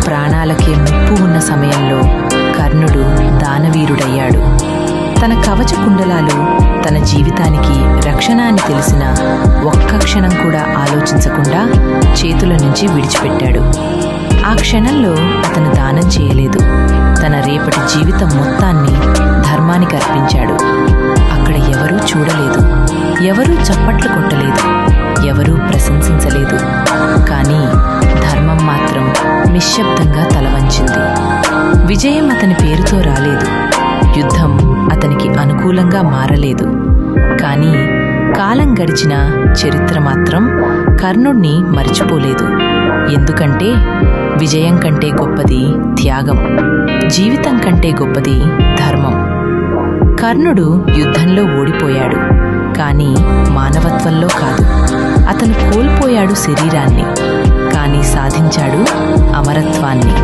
ప్రాణాలకే ముప్పు ఉన్న సమయంలో కర్ణుడు దానవీరుడయ్యాడు. తన కవచ కుండలాలు తన జీవితానికి రక్షణ అని తెలిసిన ఒక్క క్షణం కూడా ఆలోచించకుండా చేతుల నుంచి విడిచిపెట్టాడు. ఆ క్షణంలో అతను దానం చేయలేదు, తన రేపటి జీవితం మొత్తాన్ని ధర్మానికి అర్పించాడు. అక్కడ ఎవరూ చూడలేదు, ఎవరూ చప్పట్లు కొట్టలేదు, ఎవరూ ప్రశంసించలేదు. కానీ ధర్మం మాత్రం నిశ్శబ్దంగా తలవంచింది. విజయం అతని పేరుతో రాలేదు, యుద్ధం అతనికి అనుకూలంగా మారలేదు. కానీ కాలం గడిచిన చరిత్ర మాత్రం కర్ణుణ్ణి మరిచిపోలేదు. ఎందుకంటే విజయం కంటే గొప్పది త్యాగం, జీవితం కంటే గొప్పది ధర్మం. కర్ణుడు యుద్ధంలో ఓడిపోయాడు, కానీ మానవత్వంలో కాదు. అతను కోల్పోయాడు శరీరాన్ని, కానీ సాధించాడు అమరత్వాన్ని.